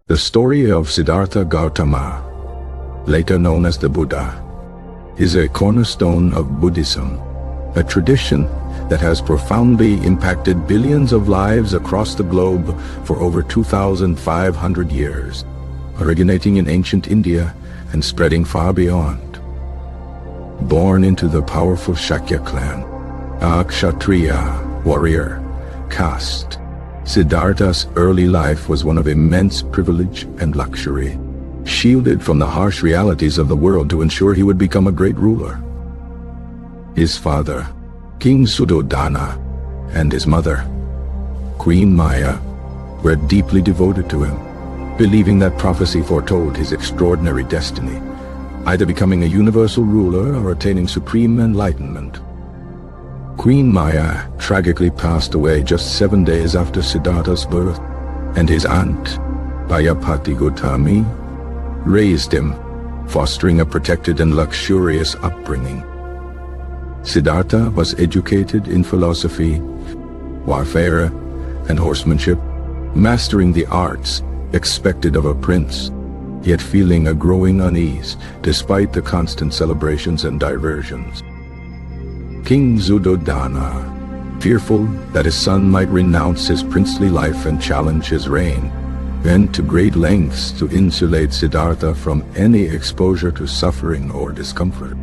The story of Siddhartha Gautama, later known as the Buddha, is a cornerstone of Buddhism, a tradition that has profoundly impacted billions of lives across the globe for over 2,500 years, originating in ancient India and spreading far beyond. Born into the powerful Shakya clan, a Kshatriya warrior caste, Siddhartha's early life was one of immense privilege and luxury, shielded from the harsh realities of the world to ensure he would become a great ruler. His father, King Suddhodana, and his mother, Queen Maya, were deeply devoted to him, believing that prophecy foretold his extraordinary destiny, either becoming a universal ruler or attaining supreme enlightenment. Queen Maya tragically passed away just 7 days after Siddhartha's birth, and his aunt, Bayapati Gautami, raised him, fostering a protected and luxurious upbringing. Siddhartha was educated in philosophy, warfare, and horsemanship, mastering the arts expected of a prince, yet feeling a growing unease despite the constant celebrations and diversions. King Suddhodana, fearful that his son might renounce his princely life and challenge his reign, went to great lengths to insulate Siddhartha from any exposure to suffering or discomfort.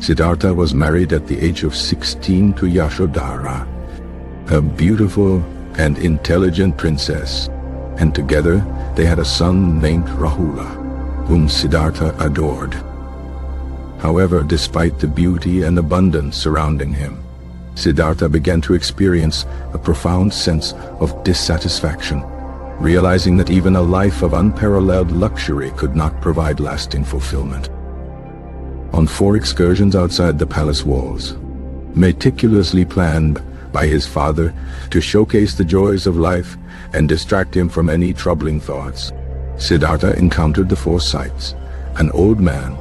Siddhartha was married at the age of 16 to Yashodhara, a beautiful and intelligent princess, and together they had a son named Rahula, whom Siddhartha adored. However, despite the beauty and abundance surrounding him, Siddhartha began to experience a profound sense of dissatisfaction, realizing that even a life of unparalleled luxury could not provide lasting fulfillment. On 4 excursions outside the palace walls, meticulously planned by his father to showcase the joys of life and distract him from any troubling thoughts, Siddhartha encountered the 4 sights: an old man,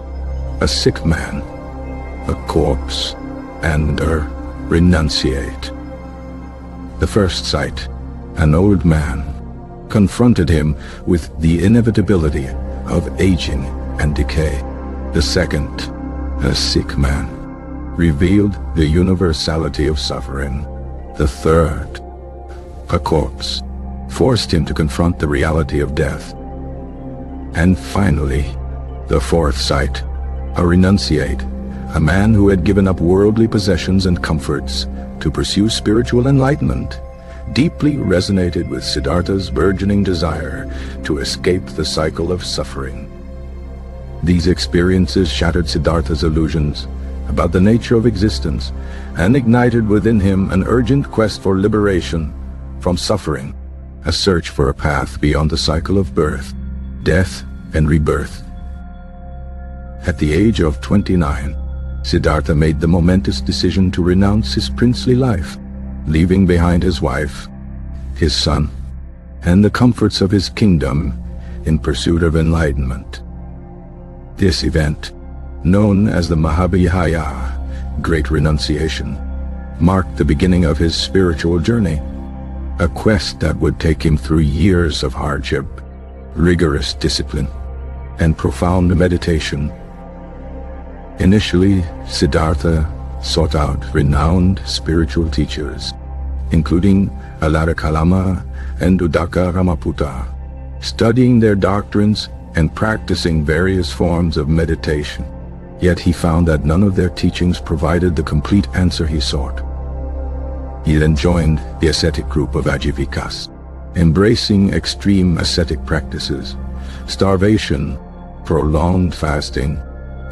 a sick man, a corpse, and a renunciate. The first sight, an old man, confronted him with the inevitability of aging and decay. The second, a sick man, revealed the universality of suffering. The third, a corpse, forced him to confront the reality of death. And finally, the 4th sight, a renunciate, a man who had given up worldly possessions and comforts to pursue spiritual enlightenment, deeply resonated with Siddhartha's burgeoning desire to escape the cycle of suffering. These experiences shattered Siddhartha's illusions about the nature of existence and ignited within him an urgent quest for liberation from suffering, a search for a path beyond the cycle of birth, death, and rebirth. At the age of 29, Siddhartha made the momentous decision to renounce his princely life, leaving behind his wife, his son, and the comforts of his kingdom in pursuit of enlightenment. This event, known as the Mahavihaya, Great Renunciation, marked the beginning of his spiritual journey, a quest that would take him through years of hardship, rigorous discipline, and profound meditation. Initially, Siddhartha sought out renowned spiritual teachers, including Alarikalama and Uddaka Ramaputta, studying their doctrines and practicing various forms of meditation. Yet he found that none of their teachings provided the complete answer he sought. He then joined the ascetic group of Ajivikas, embracing extreme ascetic practices, starvation, prolonged fasting,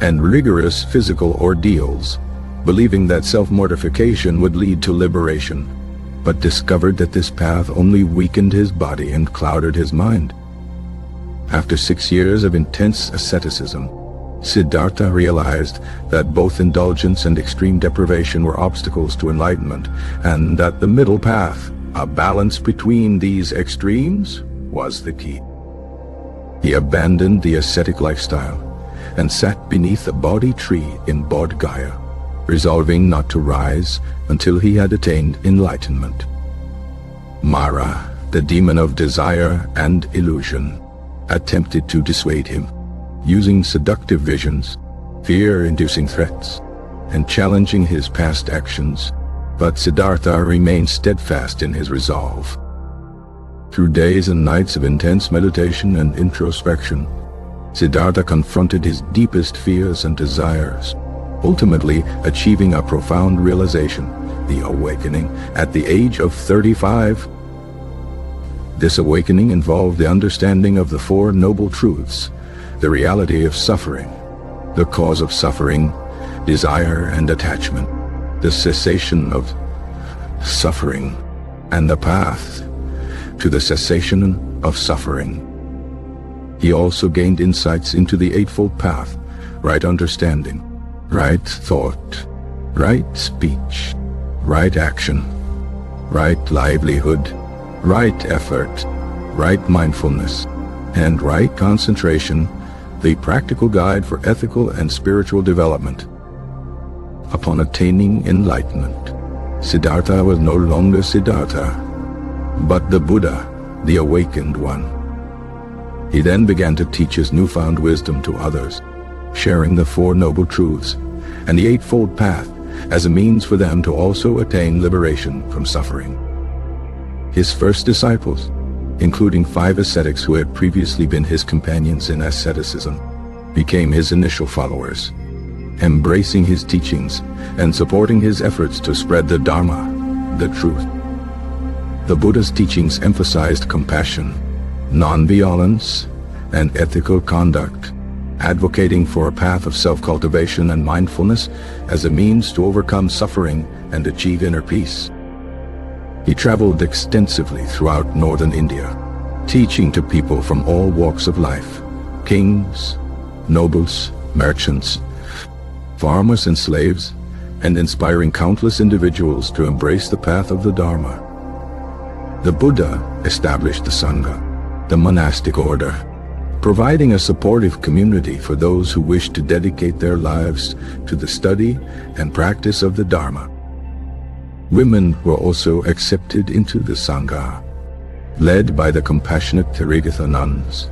and rigorous physical ordeals, believing that self-mortification would lead to liberation, but discovered that this path only weakened his body and clouded his mind. After 6 years of intense asceticism, Siddhartha realized that both indulgence and extreme deprivation were obstacles to enlightenment, and that the middle path, a balance between these extremes, was the key. He abandoned the ascetic lifestyle and sat beneath a Bodhi tree in Bodh Gaya, resolving not to rise until he had attained enlightenment. Mara, the demon of desire and illusion, attempted to dissuade him, using seductive visions, fear-inducing threats, and challenging his past actions, but Siddhartha remained steadfast in his resolve. Through days and nights of intense meditation and introspection, Siddhartha confronted his deepest fears and desires, ultimately achieving a profound realization, the awakening, at the age of 35. This awakening involved the understanding of the Four Noble Truths, the reality of suffering, the cause of suffering, desire and attachment, the cessation of suffering, and the path to the cessation of suffering. He also gained insights into the Eightfold Path, right understanding, right thought, right speech, right action, right livelihood, right effort, right mindfulness, and right concentration, the practical guide for ethical and spiritual development. Upon attaining enlightenment, Siddhartha was no longer Siddhartha, but the Buddha, the awakened one. He then began to teach his newfound wisdom to others, sharing the Four Noble Truths and the Eightfold Path as a means for them to also attain liberation from suffering. His first disciples, including 5 ascetics who had previously been his companions in asceticism, became his initial followers, embracing his teachings and supporting his efforts to spread the Dharma, the truth. The Buddha's teachings emphasized compassion, non-violence, and ethical conduct, advocating for a path of self-cultivation and mindfulness as a means to overcome suffering and achieve inner peace. He traveled extensively throughout northern India, teaching to people from all walks of life, kings, nobles, merchants, farmers and slaves, and inspiring countless individuals to embrace the path of the Dharma. The Buddha established the Sangha, the monastic order, providing a supportive community for those who wish to dedicate their lives to the study and practice of the Dharma. Women were also accepted into the Sangha, led by the compassionate Therigatha nuns,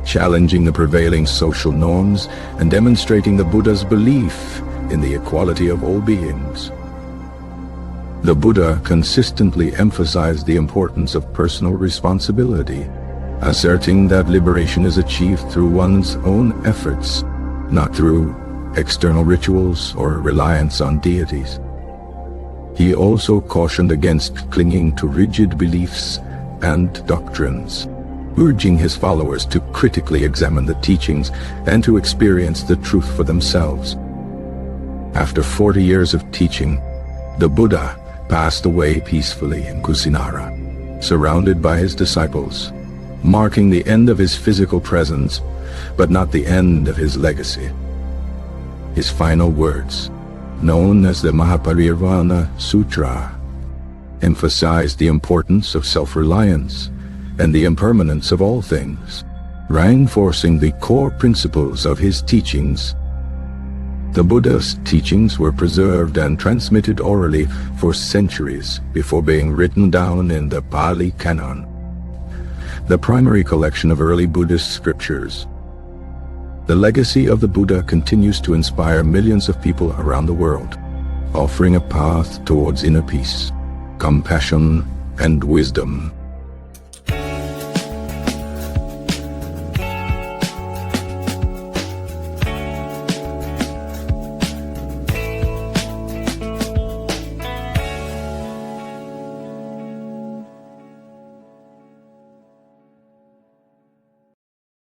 challenging the prevailing social norms and demonstrating the Buddha's belief in the equality of all beings. The Buddha consistently emphasized the importance of personal responsibility, asserting that liberation is achieved through one's own efforts, not through external rituals or reliance on deities. He also cautioned against clinging to rigid beliefs and doctrines, urging his followers to critically examine the teachings and to experience the truth for themselves. After 40 years of teaching, the Buddha passed away peacefully in Kusinara, surrounded by his disciples, marking the end of his physical presence, but not the end of his legacy. His final words, known as the Mahaparirvana Sutra, emphasized the importance of self-reliance and the impermanence of all things, reinforcing the core principles of his teachings. The Buddha's teachings were preserved and transmitted orally for centuries before being written down in the Pali Canon, the primary collection of early Buddhist scriptures. The legacy of the Buddha continues to inspire millions of people around the world, offering a path towards inner peace, compassion, and wisdom.